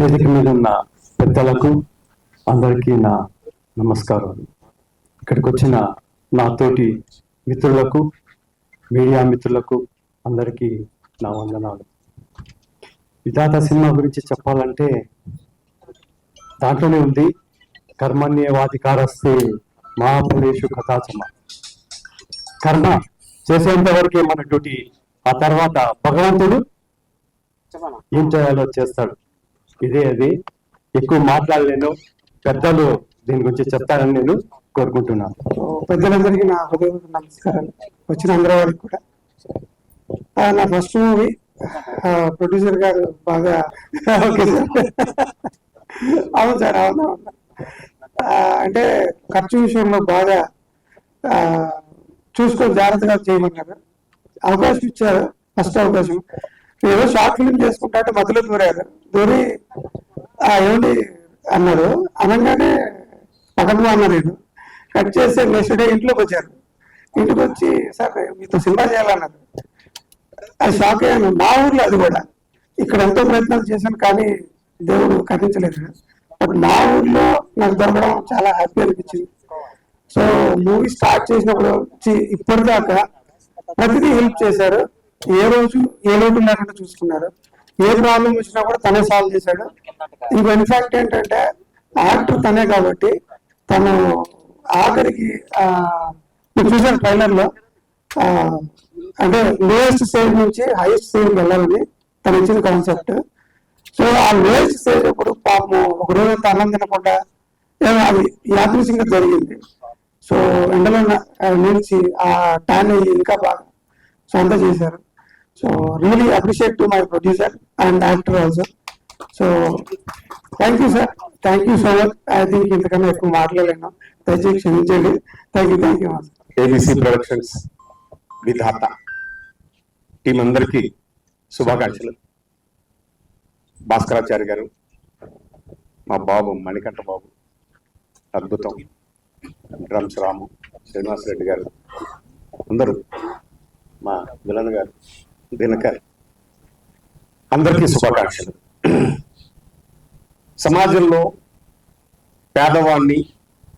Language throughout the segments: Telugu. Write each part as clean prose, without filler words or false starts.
వేదిక మీద ఉన్న పెద్దలకు అందరికీ నా నమస్కారాలు. ఇక్కడికి వచ్చిన నా తోటి మిత్రులకు, మీడియా మిత్రులకు అందరికీ నా వందనాలు. విధాత సినిమా గురించి చెప్పాలంటే దాంట్లోనే ఉంది, కర్మణ్యేవాధికారస్తే మా ఫలేషు కథాచమ. కర్మ చేసేంత వరకే మన డ్యూటీ, ఆ తర్వాత భగవంతుడు ఏం చేయాలో చేస్తాడు. ఇదే అది, ఎక్కువ మాట్లాడలేను. పెద్దలు దీని గురించి చెప్తారని నేను కోరుకుంటున్నాను. పెద్దలందరికీ నా హృదయపూర్వక నమస్కారాలు. వచ్చిన అందరి వారికి కూడా. నా ఫస్ట్ మూవీ ప్రొడ్యూసర్ గారు బాగా ఓకే సార్, అవును సార్, అవును. అంటే ఖర్చు విషయంలో బాగా చూసుకొని జాగ్రత్తగా చేయమన్నారు. అవకాశం ఇచ్చారు, ఫస్ట్ అవకాశం. ఏదో షార్ట్ ఫిల్మ్ చేసుకుంటా అంటే మధ్యలో దూరి ఏమండి అన్నారు. అనగానే పక్కన అన్నారు. నేను కట్ చేస్తే నెక్స్ట్ డే ఇంట్లోకి వచ్చారు. ఇంటికి వచ్చి సార్ మీతో సినిమా చేయాలన్నారు. అది షాక్ అయ్యాను. మా ఊర్లో అది కూడా, ఇక్కడ ఎంతో ప్రయత్నాలు చేశాను కానీ దేవుడు కట్టించలేదు. బట్ మా ఊర్లో నాకు దొరకడం చాలా హ్యాపీ అనిపించింది. సో మూవీ స్టార్ట్ చేసినప్పుడు ఇప్పటిదాకా ప్రతిదీ హెల్ప్ చేశారు. ఏ రోజు ఏ లోటు లేకుండా చూసుకున్నారు. ఏ ప్రాబ్లం వచ్చినా కూడా తనే సాల్వ్ చేశాడు. ఇంకో ఇన్ఫాక్ట్ ఏంటంటే యాక్టర్ తనే కాబట్టి తను ఆఖరికి మీరు చూసారు ట్రైలర్ లో, అంటే లోయెస్ట్ స్టేజ్ నుంచి హైయెస్ట్ స్టేజ్ వెళ్ళాలని తను ఇచ్చిన కాన్సెప్ట్. సో ఆ లోయెస్ట్ స్టేజ్ అప్పుడు పాపం ఒక రోజంతా అన్నం తినకుండా అది యాదృశంగా జరిగింది. సో ఎండలో నిలిచి ఆ టాన్ అయ్యి ఇంకా బాగా సో అంతా చేశారు. So really appreciate to my producer and actor also. So thank you sir, thank you so much. I think ఇంతకన్నా ఎక్కువ మాట్లాడలేను, దయచేసి క్షమించండి. Thank you. ABC productions Vidhatha team అందరికీ శుభాకాంక్షలు. భాస్కరాచార్య గారు, మా బాబు మణికంఠ బాబు అద్భుతం, డ్రమ్స్ రాము, శ్రీనివాసరెడ్డి గారు, అందరూ, మా విలన్ గారు దినకర్, అందరికీ శుభాకాంక్షలు. సమాజంలో పేదవాణ్ణి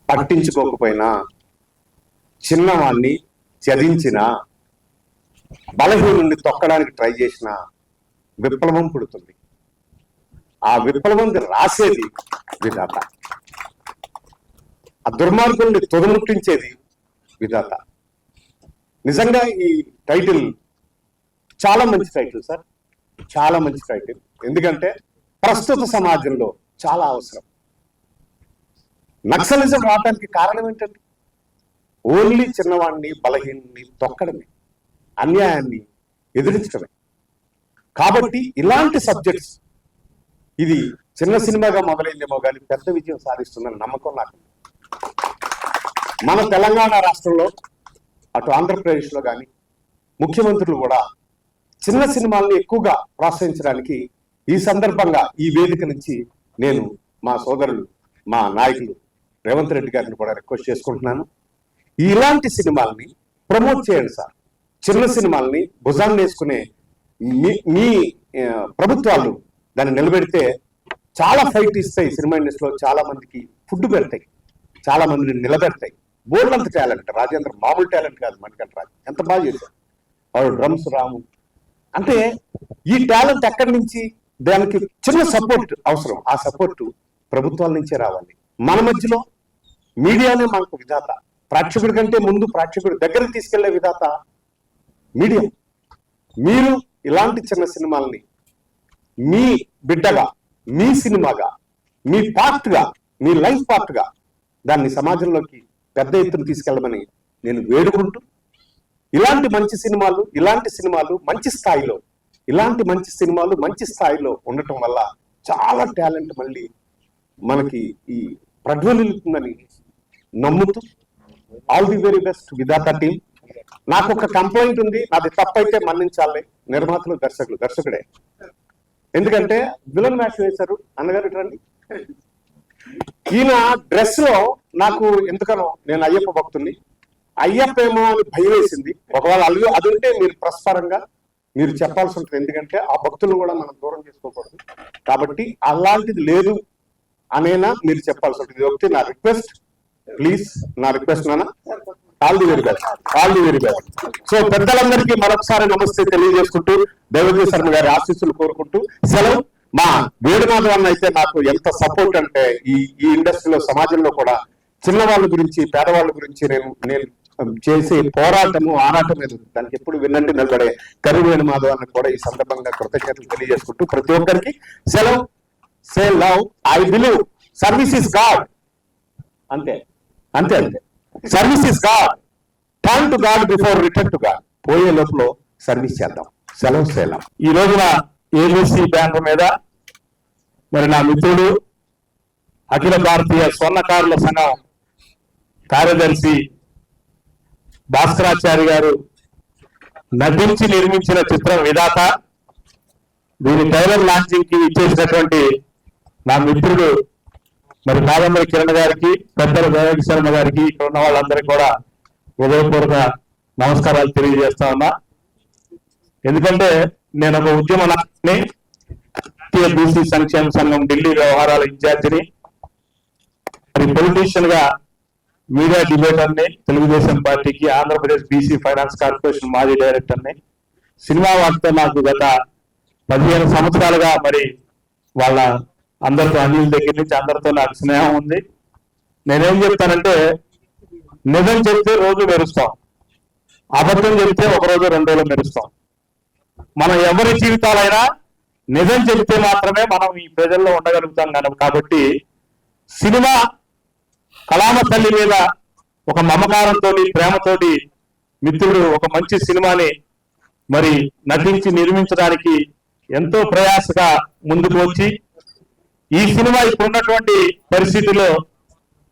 పట్టించుకోకపోయినా, చిన్నవాణ్ణి చదించిన, బలహీనుడిని తొక్కడానికి ట్రై చేసిన విప్లవం పుడుతుంది. ఆ విప్లవం రాసేది విధాత, ఆ దుర్మార్గుల్ని తొదముట్టించేది విధాత. నిజంగా ఈ టైటిల్ చాలా మంచి టైటిల్ సార్, చాలా మంచి టైటిల్. ఎందుకంటే ప్రస్తుత సమాజంలో చాలా అవసరం. నక్సలిజం రావడానికి కారణం ఏంటంటే ఓన్లీ చిన్నవాడిని బలహీనుని తొక్కడమే, అన్యాయాన్ని ఎదిరించడమే. కాబట్టి ఇలాంటి సబ్జెక్ట్స్, ఇది చిన్న సినిమాగా మొదలైందేమో కానీ పెద్ద విజయం సాధిస్తుందని నమ్మకం నాకు. మన తెలంగాణ రాష్ట్రంలో, అటు ఆంధ్రప్రదేశ్లో కానీ ముఖ్యమంత్రులు కూడా చిన్న సినిమాల్ని ఎక్కువగా ప్రోత్సహించడానికి ఈ సందర్భంగా ఈ వేదిక నుంచి నేను మా సోదరులు, మా నాయకులు రేవంత్ రెడ్డి గారిని కూడా రిక్వెస్ట్ చేసుకుంటున్నాను. ఇలాంటి సినిమాల్ని ప్రమోట్ చేయండి సార్. చిన్న సినిమాల్ని భుజాన్ని వేసుకునే మీ ప్రభుత్వాలు దాన్ని నిలబెడితే చాలా ఫైట్ ఇస్తాయి. సినిమా ఇండస్ట్రీలో చాలా మందికి ఫుడ్ పెడతాయి, చాలా మందిని నిలబెడతాయి. బోర్డంత టాలెంట్, రాజేంద్ర మామూలు టాలెంట్ కాదు. మణికంఠ రాజు ఎంత బాగా చేశారు. వాడు డ్రమ్స్ రాము అంటే ఈ టాలెంట్ ఎక్కడి నుంచి, దానికి చిన్న సపోర్ట్ అవసరం. ఆ సపోర్ట్ ప్రభుత్వాల నుంచే రావాలి. మన మధ్యలో మీడియానే మనకు విధాత. ప్రేక్షకుడి కంటే ముందు ప్రేక్షకుడి దగ్గరకు తీసుకెళ్లే విధాత మీడియా. మీరు ఇలాంటి చిన్న సినిమాల్ని మీ బిడ్డగా, మీ సినిమాగా, మీ పార్ట్గా, మీ లైఫ్ పార్ట్గా దాన్ని సమాజంలోకి పెద్ద ఎత్తున తీసుకెళ్ళమని నేను వేడుకుంటూ, ఇలాంటి మంచి సినిమాలు మంచి స్థాయిలో, ఇలాంటి మంచి సినిమాలు మంచి స్థాయిలో ఉండటం వల్ల చాలా టాలెంట్ మళ్ళీ మనకి ఈ ప్రజ్వలిస్తుందని నమ్ముతూ, all the very best Vidhatha team. నాకు ఒక కంప్లైంట్ ఉంది, నాది తప్పైతే మన్నించాలి. నిర్మాతలు, దర్శకుడే. ఎందుకంటే విలన్ మ్యాచ్ వేశారు అన్నగారు రండి. ఈయన డ్రెస్ లో నాకు ఎందుకనో, నేను అయ్యప్ప భక్తుల్ని, అయ్యప్ప ఏమో అని భయం వేసింది. ఒకవేళ అది ఉంటే మీరు ప్రస్పరంగా మీరు చెప్పాల్సి ఉంటుంది. ఎందుకంటే ఆ భక్తులను కూడా మనం దూరం చేసుకోకూడదు. కాబట్టి అలాంటిది లేదు అనేనా మీరు చెప్పాల్సి ఉంటుంది. ఇది ఒకటి నా రిక్వెస్ట్, ప్లీజ్ నా రిక్వెస్ట్ నాన్న. All the very best, all the very best. So పెద్దలందరికీ మరొకసారి నమస్తే తెలియజేసుకుంటూ దేవజీ శర్మ గారి ఆశీస్సులు కోరుకుంటూ సెలవు. మా వేణుమాధవ్ అన్న అయితే నాకు ఎంత సపోర్ట్ అంటే ఈ ఇండస్ట్రీలో సమాజంలో కూడా చిన్నవాళ్ళ గురించి పేదవాళ్ళ గురించి నేను చేసే పోరాటము ఆరాటం మీద దానికి ఎప్పుడు విన్నంటే నిలబడే కరి వేణుమాధవ్ అన్న కూడా ఈ సందర్భంగా కృతజ్ఞతలు తెలియజేసుకుంటూ ప్రతి ఒక్కరికి సెలవు. Say love, I believe service is God. అంతే అంతే అంతే. Service is God, turn to God before return to God. పోయే లోపల సర్వీస్ చేద్దాం. సెలవు సేలం. ఈ రోజున ఏబీసీ బ్యాంకు మీద మరి నా మిత్రుడు అఖిల భారతీయ స్వర్ణకారుల సంఘం కార్యదర్శి భాస్కరాచారి గారు నటించి నిర్మించిన చిత్రం విధాత. దీని ట్రైలర్ లాంచింగ్ కి ఇచ్చేసినటువంటి నా మిత్రుడు మరి కాదంబరి కిరణ్ గారికి, పెద్దల దేవకి శర్మ గారికి, ఇక్కడ ఉన్న వాళ్ళందరికీ కూడా హృదయపూర్వక నమస్కారాలు తెలియజేస్తా ఉన్నా. ఎందుకంటే నేను ఒక ఉద్యమ నాయకుడిని, జాతీయ బీసీ సంక్షేమ సంఘం ఢిల్లీ వ్యవహారాల ఇన్ఛార్జిని, మరి పొలిటీషియన్ గా మీడియా డిబేటర్ని, తెలుగుదేశం పార్టీకి ఆంధ్రప్రదేశ్ బీసీ ఫైనాన్స్ కార్పొరేషన్ మాజీ డైరెక్టర్ని. సినిమా వాటితో నాకు గత 15 సంవత్సరాలుగా మరి వాళ్ళ అందరితో అనిల్ దగ్గర నుంచి అందరితో నాకు స్నేహం ఉంది. నేనేం చెప్తానంటే నిజం చెప్తే రోజు మెరుస్తాం, అబద్ధం చెప్తే ఒక రోజు 2 రోజులు మెరుస్తాం. మనం ఎవరి జీవితాలైనా నిజం చెబితే మాత్రమే మనం ఈ ప్రజల్లో ఉండగలుగుతాం కాబట్టి సినిమా కళామ తల్లి మీద ఒక మమకారంతో ప్రేమతోటి మిత్రుడు ఒక మంచి సినిమాని మరి నటించి నిర్మించడానికి ఎంతో ప్రయాసగా ముందుకు వచ్చి ఈ సినిమా ఇప్పుడున్నటువంటి పరిస్థితిలో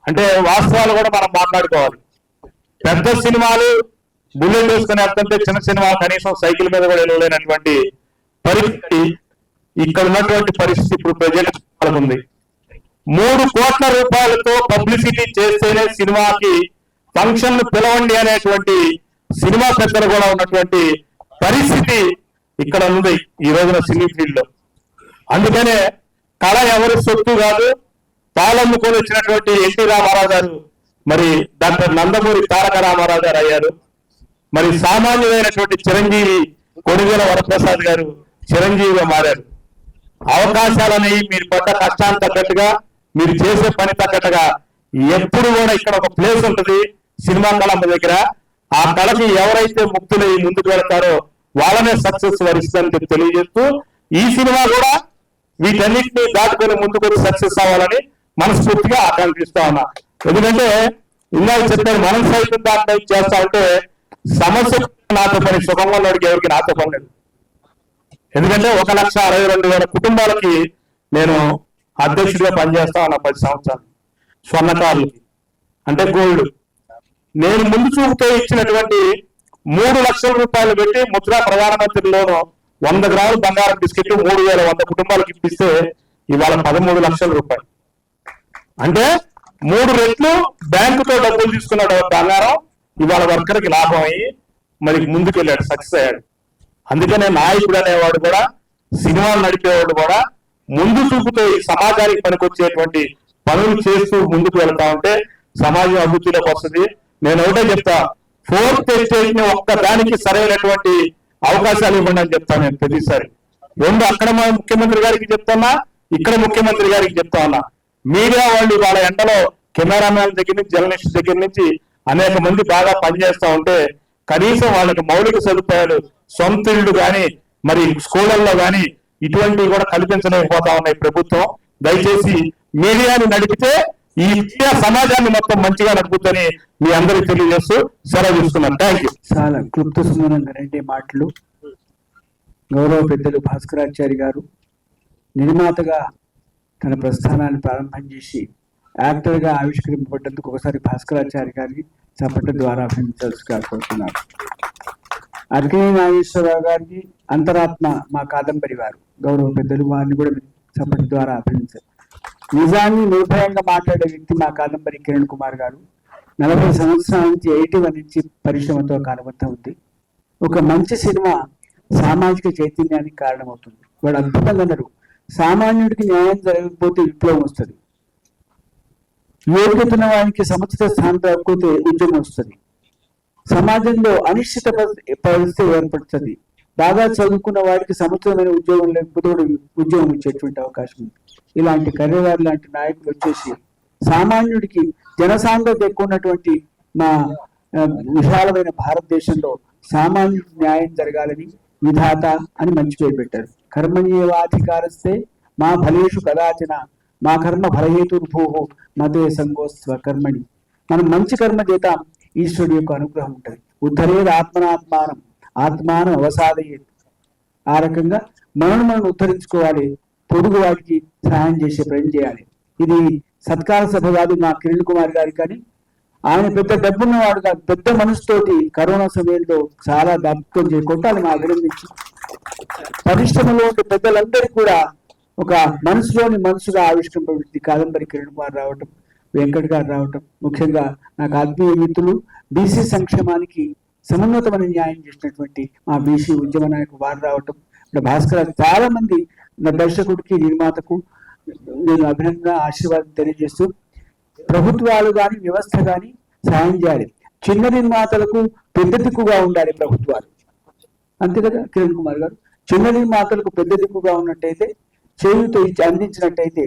అంటే వాస్తవాలు కూడా మనం మాట్లాడుకోవాలి. పెద్ద సినిమాలు బుల్లెట్ వేసుకుని వెళ్తుంటే చిన్న సినిమా కనీసం సైకిల్ మీద కూడా వెళ్ళలేనటువంటి పరిస్థితి ఇక్కడ ఉన్నటువంటి పరిస్థితి ఇప్పుడు ప్రజెంట్ ఉంది. 3 కోట్ల రూపాయలతో పబ్లిసిటీ చేస్తేనే సినిమాకి ఫంక్షన్లు పిలవండి అనేటువంటి సినిమా పెద్దలు కూడా ఉన్నటువంటి పరిస్థితి ఇక్కడ ఉంది ఈ రోజున సినీ ఫీల్డ్ లో. అందుకనే కళ ఎవరి సొత్తు కాదు. పాలమ్ముకొని వచ్చినటువంటి ఎన్టీ రామారావు గారు మరి డాక్టర్ నందమూరి తారక రామారావు గారు అయ్యారు. మరి సామాన్యులైనటువంటి చిరంజీవి కొణిదెల వరప్రసాద్ గారు చిరంజీవిగా మారారు. అవకాశాలని మీరు పడ్డ కష్టాన్ని తగ్గట్టుగా, మీరు చేసే పని తగ్గట్టుగా ఎప్పుడు కూడా ఇక్కడ ఒక ప్లేస్ ఉంటుంది సినిమా కళమ్మ దగ్గర. ఆ కళకి ఎవరైతే ముక్తులై ముందుకు వెళ్తారో వాళ్ళనే సక్సెస్ వరిస్తుందని తెలియజేస్తూ ఈ సినిమా కూడా వీటన్నిటిని దాటుకొని ముందుకు సక్సెస్ అవ్వాలని మనస్ఫూర్తిగా ఆకాంక్షిస్తా ఉన్నా. ఎందుకంటే ఇందాక చెప్పాను, మనం సైతం దాంట్లో చేస్తా ఉంటే సమస్య నాతో పని, సుఖంగా ఉన్నవాడికి ఎవరికి నాతో పని లేదు. ఎందుకంటే 1,62,000 కుటుంబాలకి నేను అధ్యక్షుడిగా పనిచేస్తా ఉన్నా 10 సంవత్సరాలు. స్వర్ణకారులకి అంటే గోల్డ్ నేను ముందు చూపుతో ఇచ్చినటువంటి 3 లక్షల రూపాయలు పెట్టి ముద్రా ప్రధానమంత్రిలోను 100 గ్రాముల బంగారం బిస్కెట్ 3,100 కుటుంబాలకు ఇప్పిస్తే ఇవాళ 13 లక్షల రూపాయలు. అంటే 3 రెట్లు బ్యాంకుతో డబ్బులు తీసుకున్న బంగారం ఇవాళ వర్కర్కి లాభం అయ్యి మరి ముందుకెళ్ళాడు, సక్సెస్ అయ్యాడు. అందుకనే నాయకుడు అనేవాడు కూడా, సినిమాలు నడిపేవాడు కూడా ముందు చూపుతో ఈ సమాజానికి పనికొచ్చేటువంటి పనులు చేస్తూ ముందుకు వెళ్తా ఉంటే సమాజం అభివృద్ధిలోకి వస్తుంది. నేను ఒకటే చెప్తా, 4th ఎస్టేట్ ని ఒక్కదానికి సరైనటువంటి అవకాశాలు ఇవ్వండి అని చెప్తాను నేను ప్రతిసారి. 2 అక్కడ ముఖ్యమంత్రి గారికి చెప్తున్నా, ఇక్కడ ముఖ్యమంత్రి గారికి చెప్తా ఉన్నా. మీడియా వాళ్ళు వాళ్ళ ఎండలో కెమెరామ్యాన్ దగ్గర నుంచి, జర్నలిస్ట్ దగ్గర నుంచి అనేక మంది బాగా పనిచేస్తా ఉంటే కనీసం వాళ్ళకి మౌలిక సదుపాయాలు, సొంత ఇళ్ళు కానీ మరి స్కూళ్ళల్లో కానీ ఇటువంటివి కూడా కల్పించలేకపోతా ఉన్నాయి ప్రభుత్వం. దయచేసి మీడియాని నడిపితే ఈ ఇండియా సమాజాన్ని మొత్తం మంచిగా నడుపుతుందని మీ అందరికీ తెలియజేస్తూ సెలవు తీసుకున్నాను. Thank you. చాలా క్లుప్త సుమనంగా మాటలు. గౌరవ పెద్దలు భాస్కరాచారి గారు నిర్మాతగా తన ప్రస్థానాన్ని ప్రారంభం చేసి యాక్టర్గా ఆవిష్కరింపబడ్డందుకు ఒకసారి భాస్కరాచారి గారికి చప్పట్ల ద్వారా అభినందించాల్సిగా కోరుతున్నారు. అర్కిని నాగేశ్వరరావు గారికి అంతరాత్మ మా కాదంబరి వారు గౌరవ పెద్దలు, వారిని కూడా చప్పట్ల ద్వారా అభినందించారు. నిజాన్ని నిర్భయంగా మాట్లాడే వ్యక్తి మా కాదంబరి కిరణ్ కుమార్ గారు. 40 సంవత్సరాల నుంచి 81 నుంచి పరిశ్రమతో కాలబంధం ఉంది. ఒక మంచి సినిమా సామాజిక చైతన్యానికి కారణమవుతుంది. వాడు అద్భుతంగా అన్నారు, సామాన్యుడికి న్యాయం జరగకపోతే విప్లవం వస్తుంది, యోగ్యతన వానికి సముచిత స్థానం రాకపోతే ఉద్యమం వస్తుంది, సమాజంలో అనిశ్చిత పరిస్థితి ఏర్పడుతుంది, బాగా చదువుకున్న వాడికి సముచితమైన ఉద్యోగం లేకపోతే ఉద్యోగం ఇచ్చేటువంటి అవకాశం ఉంది. ఇలాంటి కర్రెవారి లాంటి నాయకులు వచ్చేసి సామాన్యుడికి జనసాంద్రత ఎక్కువ ఉన్నటువంటి మా విశాలమైన భారతదేశంలో సామాన్యుడికి న్యాయం జరగాలని విధాత అని మంచి పేరు పెట్టారు. కర్మణ్యేవాధికారస్తే మా ఫలేషు కదాచన మా కర్మ ఫలహేతుర్భూః మతే సంగోస్త్వ కర్మణి. మనం మంచి కర్మ చేద్దాం, ఈశ్వరుడి యొక్క అనుగ్రహం ఉంటుంది. ఉద్ధరేది ఆత్మనాత్మానం ఆత్మానం అవసాదయేత్. ఆ రకంగా మనం ఉద్ధరించుకోవాలి, పొరుగు వాడికి సహాయం చేసే ప్రయత్నం చేయాలి. ఇది సత్కార సభ కాదు మా కిరణ్ కుమార్ గారి, కానీ ఆయన పెద్ద డబ్బున్నవాడు కాదు, పెద్ద మనసుతోటి కరోనా సమయంలో చాలా దాపుకొని కొట్టాలి మా అభినందించి. పరిశ్రమలో ఉండే పెద్దలందరికీ కూడా ఒక మనసులోని మనసుగా ఆవిష్కరింపబడింది కాదంబరి కిరణ్ కుమార్ రావటం, వెంకట్ గారు రావటం, ముఖ్యంగా నాకు ఆత్మీయ మిత్రులు బీసీ సంక్షేమానికి సమన్వతమైన న్యాయం చేసినటువంటి మా బీసీ ఉద్యమ నాయకులు వారు రావటం, ఇక్కడ భాస్కర్ చాలా మంది నా దర్శకుడికి నిర్మాతకు నేను అభినందన ఆశీర్వాదం తెలియజేస్తూ, ప్రభుత్వాలు కానీ వ్యవస్థ కానీ సాయం చేయాలి. చిన్న నిర్మాతలకు పెద్ద దిక్కుగా ఉండాలి ప్రభుత్వాలు, అంతే కదా కిరణ్ కుమార్ గారు. చిన్న నిర్మాతలకు పెద్ద దిక్కుగా ఉన్నట్టయితే, చేయుతో అందించినట్టయితే,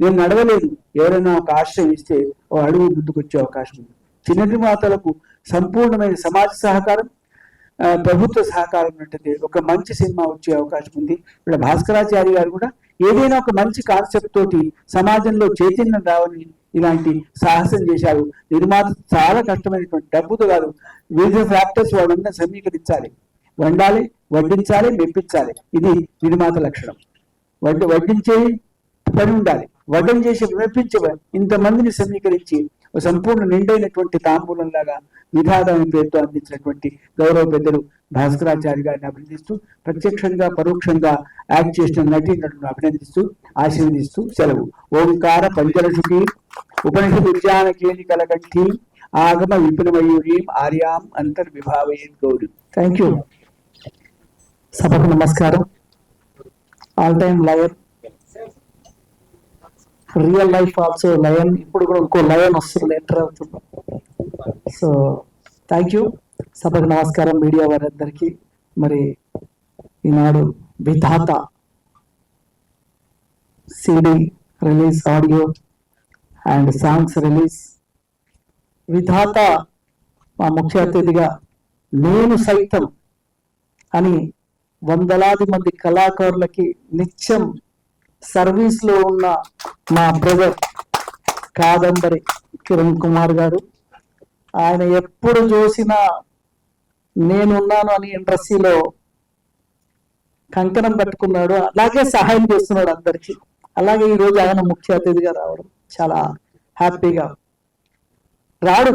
నేను నడవలేదు ఎవరైనా ఒక ఆశ్రయం ఇస్తే ఓ అడుగు ముందుకు వచ్చే అవకాశం ఉంది. చిన్న నిర్మాతలకు సంపూర్ణమైన సమాజ సహకారం, ప్రభుత్వ సహకారం ఉన్నట్టయితే ఒక మంచి సినిమా వచ్చే అవకాశం ఉంది. ఇక్కడ భాస్కరాచారి గారు కూడా ఏదైనా ఒక మంచి కాన్సెప్ట్ తోటి సమాజంలో చైతన్యం రావాలని ఇలాంటి సాహసం చేశారు. నిర్మాత చాలా కష్టమైనటువంటి డబ్బుతో కాదు, వివిధ ఫ్యాక్టర్స్ వాళ్ళందరూ సమీకరించాలి, వండాలి, వడ్డించాలి, మెప్పించాలి. ఇది నిర్మాత లక్షణం. వడ్డించే పని ఉండాలి, వడ్డం చేసి మెప్పించే ఇంతమందిని సమీకరించి సంపూర్ణ నిండైనటువంటి తాంబూలం లాగా విధానం పేరుతో అందించినటువంటి గౌరవ పెద్దలు భాస్కరాచార్య గారిని అభినందిస్తూ, ప్రత్యక్షంగా పరోక్షంగా యాక్ట్ చేసిన నటులను అభినందిస్తూ ఆశీర్వదిస్తూ సెలవు. ఓంకార పంచరషుకి ఉపనిషద్ ఉద్యాన కేలికల కంఠి ఆగమ విపిన మయూరీం ఆర్యాం అంతర్విభావయేత్ గౌరీ. Thank you. సభకు నమస్కారం. All time lion, real life also lion. ఇప్పుడు కూడా ఇంకో లయన్ వస్తుంది, ఎంటర్ అవుతున్నాం. So thank you. సభకు నమస్కారం మీడియా వారందరికీ. మరి ఈనాడు Vidhata CD release, audio and songs release. Vidhata మా ముఖ్య అతిథిగా నేను సైతం అని వందలాది మంది కళాకారులకి నిత్యం సర్వీస్ లో ఉన్న మా బ్రదర్ కాదంబరి కిరణ్ కుమార్ గారు. ఆయన ఎప్పుడు చూసినా నేనున్నాను అని ఇండస్ట్రీలో కంకణం కట్టుకున్నాడు, అలాగే సహాయం చేస్తున్నాడు అందరికీ. అలాగే ఈరోజు ఆయన ముఖ్య అతిథిగా రావడం చాలా హ్యాపీగా. రాడు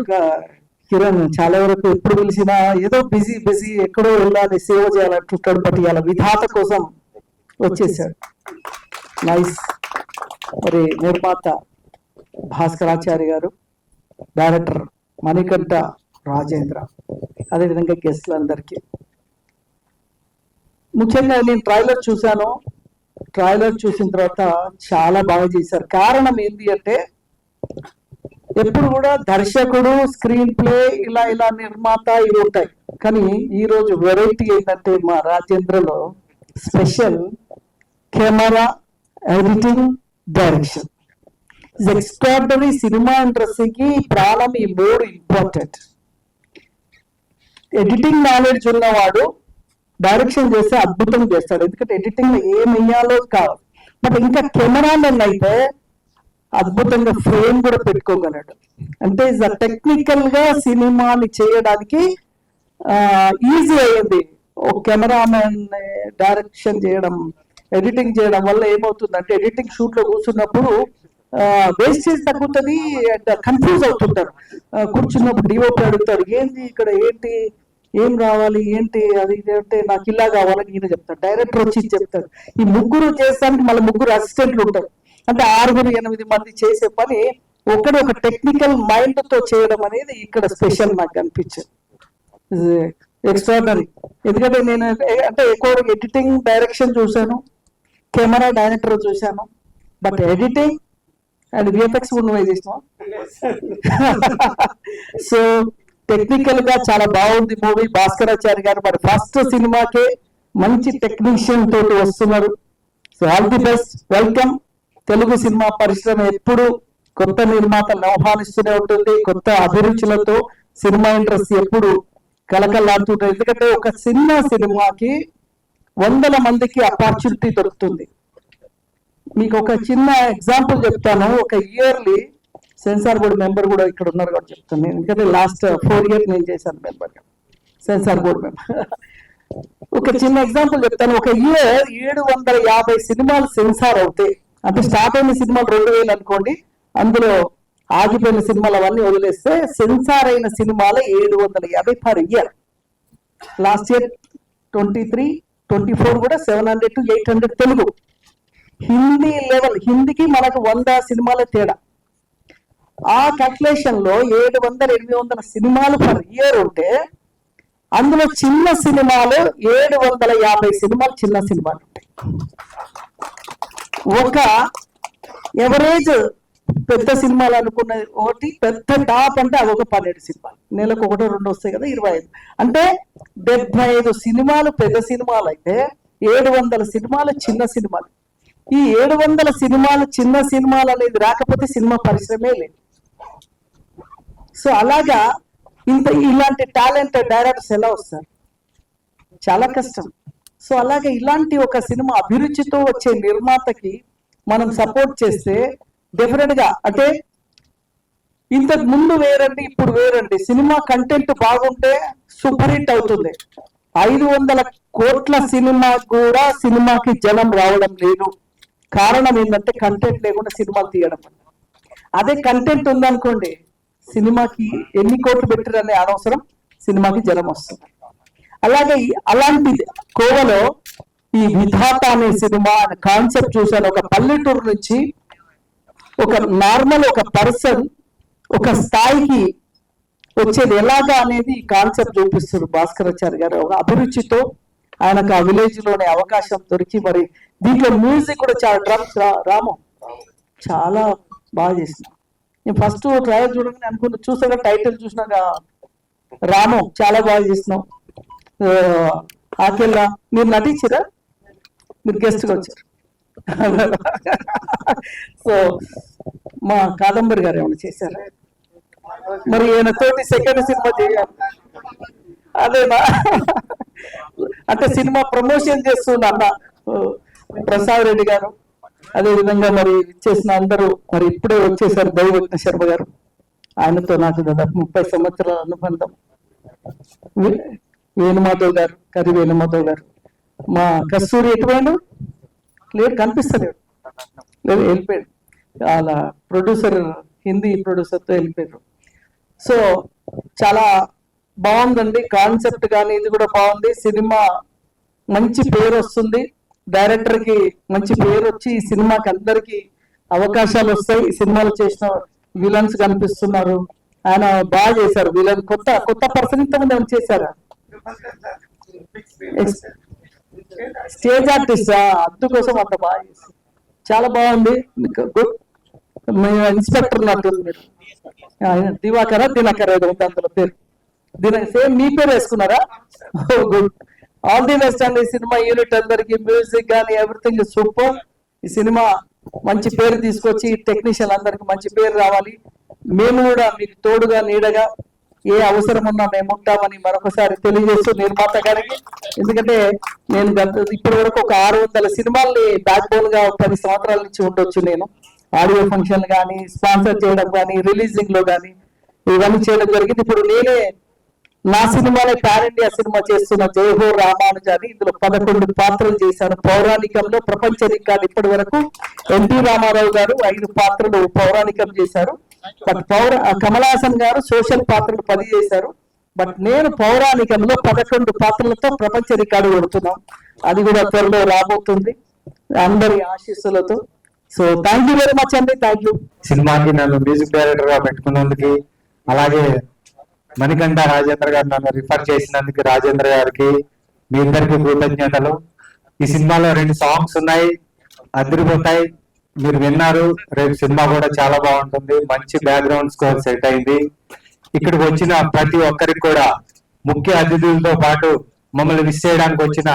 కిరణ్ చాలా వరకు ఎప్పుడు పిలిచినా ఏదో బిజీ ఎక్కడో వెళ్ళాలి, సేవ చేయాలంటుంటాడు. బట్ ఇవాళ విధాత కోసం వచ్చేసాడు. నైస్. మరి నిర్మాత భాస్కరాచార్య గారు, డైరెక్టర్ మణికంఠ రాజేంద్ర, అదేవిధంగా గెస్ట్లందరికీ. ముఖ్యంగా నేను ట్రైలర్ చూశాను. ట్రైలర్ చూసిన తర్వాత చాలా బాగా చేశారు. కారణం ఏంటి అంటే, ఎప్పుడు కూడా దర్శకుడు, స్క్రీన్ ప్లే, ఇలా నిర్మాత ఇవి ఉంటాయి. కానీ ఈరోజు వెరైటీ ఏంటంటే మా రాజేంద్రలో special camera, editing, direction. Extraordinary. Cinema ఇండస్ట్రీకి ప్రాణం ఈ మూడు ఇంపార్టెంట్. ఎడిటింగ్ నాలెడ్జ్ ఉన్నవాడు డైరెక్షన్ చేస్తే అద్భుతం చేస్తాడు, ఎందుకంటే ఎడిటింగ్ లో ఏం వెయ్యాలో కావాలి. బట్ ఇంకా కెమెరామెన్ అయితే అద్భుతంగా ఫ్రేమ్ కూడా పెట్టుకోగలడు. అంటే టెక్నికల్ గా సినిమాని చేయడానికి ఈజీ అయ్యింది. ఒక కెమెరామెన్ డైరెక్షన్ చేయడం, ఎడిటింగ్ చేయడం వల్ల ఏమవుతుందంటే, ఎడిటింగ్ షూట్ లో కూర్చున్నప్పుడు వేస్టేజ్ తగ్గుతుంది అండ్ కన్ఫ్యూజ్ అవుతుంటారు. కూర్చున్నప్పుడు డిఓపి అడుగుతాడు, ఏంటి ఇక్కడ, ఏంటి ఏం రావాలి, ఏంటి అది అంటే నాకు ఇలా కావాలని ఈయన చెప్తాడు. డైరెక్టర్ వచ్చి చెప్తాడు. ఈ ముగ్గురు చేస్తానికి మళ్ళీ ముగ్గురు అసిస్టెంట్లు ఉంటారు. అంటే 6-8 మంది చేసే పని ఒకటి ఒక టెక్నికల్ మైండ్ తో చేయడం అనేది ఇక్కడ స్పెషల్ నాకు అనిపించింది. ఎక్స్ట్రాడనరీ. ఎందుకంటే నేను అంటే ఎక్కువ ఎడిటింగ్ డైరెక్షన్ చూశాను, కెమెరా డైరెక్టర్ చూశాను, బట్ ఎడిటింగ్ అండ్ విఎఫ్ఎక్స్ కూడా నువ్వే చేసినావు. సో టెక్నికల్ గా చాలా బాగుంది మూవీ. భాస్కరాచారి గారు మరి ఫస్ట్ సినిమాకే మంచి టెక్నీషియన్ తోటి వస్తున్నారు. So all the best, welcome. Telugu cinema పరిశ్రమ ఎప్పుడు కొత్త నిర్మాతలను ఆహ్వానిస్తూనే ఉంటుంది, కొత్త అభిరుచులతో సినిమా ఇండస్ట్రీ ఎప్పుడు కలకలాడుతుంటుంది. ఎందుకంటే ఒక చిన్న సినిమాకి 100 మందికి ఆపర్చునిటీ దొరుకుతుంది. మీకు ఒక చిన్న ఎగ్జాంపుల్ చెప్తాను. ఒక ఇయర్లీ సెన్సార్ బోర్డు మెంబర్ కూడా ఇక్కడ ఉన్నారు కాబట్టి చెప్తాను. ఎందుకంటే లాస్ట్ 4 years నేను చేశాను మెంబర్గా, సెన్సార్ బోర్డు మెంబర్. ఒక చిన్న ఎగ్జాంపుల్ చెప్తాను. ఒక ఇయర్ 750 సినిమాలు సెన్సార్ అవుతాయి. అంటే స్టార్ట్ అయిన సినిమాలు 2000 అనుకోండి, అందులో ఆగిపోయిన సినిమాలు అవన్నీ వదిలేస్తే సెన్సార్ అయిన సినిమాలు 750 per year. లాస్ట్ ఇయర్ 23-24 కూడా 700 to 800 తెలుగు. హిందీ లెవెల్, హిందీకి మనకు 100 సినిమాల తేడా. ఆ క్యాల్కులేషన్ లో 700-800 సినిమాలు పర్ ఇయర్ ఉంటే అందులో చిన్న సినిమాలు 750 సినిమాలు చిన్న సినిమాలు ఉంటాయి. ఒక ఎవరేజ్ పెద్ద సినిమాలు అనుకున్న ఒకటి పెద్ద టాప్ అంటే అవి ఒక 12 సినిమాలు, నెలకు 1-2 వస్తాయి కదా, 25. అంటే 75 సినిమాలు పెద్ద సినిమాలు అయితే 700 సినిమాలు చిన్న సినిమాలు. ఈ 700 సినిమాలు చిన్న సినిమాలు అనేది రాకపోతే సినిమా పరిశ్రమే లేదు. సో అలాగా ఇలాంటి టాలెంటెడ్ డైరెక్టర్స్ ఎలా వస్తారు? చాలా కష్టం. సో అలాగే ఇలాంటి ఒక సినిమా అభిరుచితో వచ్చే నిర్మాతకి మనం సపోర్ట్ చేస్తే డెఫినెట్ గా, అంటే ఇంతకు ముందు వేరండి ఇప్పుడు వేరండి. సినిమా కంటెంట్ బాగుంటే సూపర్ హిట్ అవుతుంది. 500 కోట్ల సినిమా కూడా సినిమాకి జనం రావడం లేదు. కారణం ఏంటంటే కంటెంట్ లేకుండా సినిమాలు తీయడం. అదే కంటెంట్ ఉందనుకోండి, సినిమాకి ఎన్ని కోట్లు పెట్టారనే అనవసరం, సినిమాకి జనం వస్తుంది. అలాగే అలాంటిది కోవలో ఈ విధాత అనే సినిమా కాన్సెప్ట్ చూశాను. ఒక పల్లెటూరు నుంచి ఒక నార్మల్ ఒక పర్సన్ ఒక స్థాయికి వచ్చేది ఎలాగా అనేది ఈ కాన్సెప్ట్ చూపిస్తారు భాస్కరాచారి గారు. ఒక అభిరుచితో ఆయనకు ఆ విలేజ్ లోనే అవకాశం దొరికి, మరి దీంట్లో మ్యూజిక్ కూడా చాలా డ్రమ్స్ రాము చాలా బాగా చేసిన. నేను ఫస్ట్ ట్రయల్ చూడగానే అనుకున్నా, చూసాక టైటిల్ చూసినాక రాము చాలా బాగా చేసినావు. ఆకెళ్ళ మీరు నటించిరా, మీరు గెస్ట్గా వచ్చారు. సో మా కాదంబరి గారు ఏమైనా చేశారు? మరి ఈయన తోటి సెకండ్ సినిమా చేయాలి అదేనా? అంటే సినిమా ప్రమోషన్ చేస్తున్న అన్న ప్రసాద్ రెడ్డి గారు, అదే విధంగా మరి చేసిన అందరూ మరి ఇప్పుడే వచ్చేసారు. దైవజ్ఞ శర్మ గారు, ఆయనతో నాకు దాదాపు 30 సంవత్సరాల అనుబంధం. వేణుమాధవ్ గారు, కరి వేణుమాధవ్ గారు, మా కస్తూరి ఎటువైనా లేడు, కనిపిస్తలేడు, లేదు వెళ్ళిపోయాడు. అలా ప్రొడ్యూసర్, హిందీ ప్రొడ్యూసర్తో వెళ్ళిపోయారు. సో చాలా బాగుందండి కాన్సెప్ట్, కానీ ఇది కూడా బాగుంది. సినిమా మంచి పేరు వస్తుంది, డైరెక్టర్ కి మంచి పేరు వచ్చి ఈ సినిమాకి అందరికి అవకాశాలు వస్తాయి. ఈ సినిమాలు చేసిన విలన్స్ కనిపిస్తున్నారు, ఆయన బాగా చేశారు. విలన్ కొత్త పర్సన్ ఇంతమంది ఏమైనా చేశారా? స్టేజ్ ఆర్టిస్ట్ అందుకోసం అంత బాగా చేశారు, చాలా బాగుంది. గుడ్. ఇన్స్పెక్టర్ నటుంది మీరు, దివాకర ఏదో ఉంది అందులో పేరు, సేమ్ మీ పేరు వేసుకున్నారా? గుడ్. ఆల్ ది బెస్ట్ అండి. ఈ సినిమా యూనిట్ అందరికి, మ్యూజిక్ కానీ ఎవ్రీథింగ్ సూపర్. ఈ సినిమా మంచి పేరు తీసుకొచ్చి టెక్నీషియన్ అందరికి మంచి పేరు రావాలి. మేము కూడా మీకు తోడుగా నీడగా ఏ అవసరం ఉన్నా మేము ఉంటామని మరొకసారి తెలియజేస్తూ నిర్మాత గారికి, ఎందుకంటే నేను ఇప్పటి వరకు ఒక 600 సినిమాల్ని బ్యాక్ బోన్ గా 10 సంవత్సరాల నుంచి ఉండొచ్చు. నేను ఆడియో ఫంక్షన్ కానీ, స్పాన్సర్ చేయడం కానీ, రిలీజింగ్ లో కానీ ఇవన్నీ చేయడం జరిగింది. ఇప్పుడు నేనే నా సినిమాలో పాన్ ఇండియా సినిమా చేస్తున్న జయహో రామానుజాని, ఇందులో 11 పాత్రలు చేశాను. పౌరాణికంలో ప్రపంచ రికార్డు ఇప్పటి వరకు ఎన్టీ రామారావు గారు 5 పాత్రలు పౌరాణికం చేశారు. బట్ కమల్ హాసన్ గారు సోషల్ పాత్రలు 10 చేశారు. బట్ నేను పౌరాణికంలో 11 పాత్రలతో ప్రపంచ రికార్డు కొడుతున్నాం. అది కూడా త్వరలో రాబోతుంది అందరి ఆశీస్సులతో. So thank you very much అండి. Thank you. సినిమాకి నన్ను మ్యూజిక్ డైరెక్టర్ గా పెట్టుకున్నందుకు, అలాగే మణికంఠ రాజేంద్ర గారు నన్ను రిఫర్ చేసినందుకు రాజేంద్ర గారికి మీ ఇద్దరికి కృతజ్ఞతలు. ఈ సినిమాలో 2 సాంగ్స్ ఉన్నాయి, అదిరిపోతాయి. మీరు విన్నారు. రేపు సినిమా కూడా చాలా బాగుంటుంది. మంచి బ్యాక్గ్రౌండ్ స్కోర్ సెట్ అయింది. ఇక్కడికి వచ్చిన ప్రతి ఒక్కరికి కూడా, ముఖ్య అతిథులతో పాటు మమ్మల్ని విష్ చేయడానికి వచ్చిన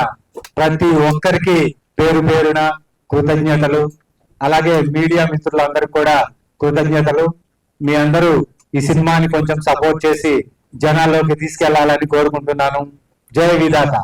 ప్రతి ఒక్కరికి పేరు పేరున కృతజ్ఞతలు. అలాగే మీడియా మిత్రులందరికీ కూడా కృతజ్ఞతలు. మీ అందరూ ఈ సినిమాని కొంచెం సపోర్ట్ చేసి జనాల్లోకి తీసుకెళ్లాలని కోరుకుంటున్నాను. జై విధాత.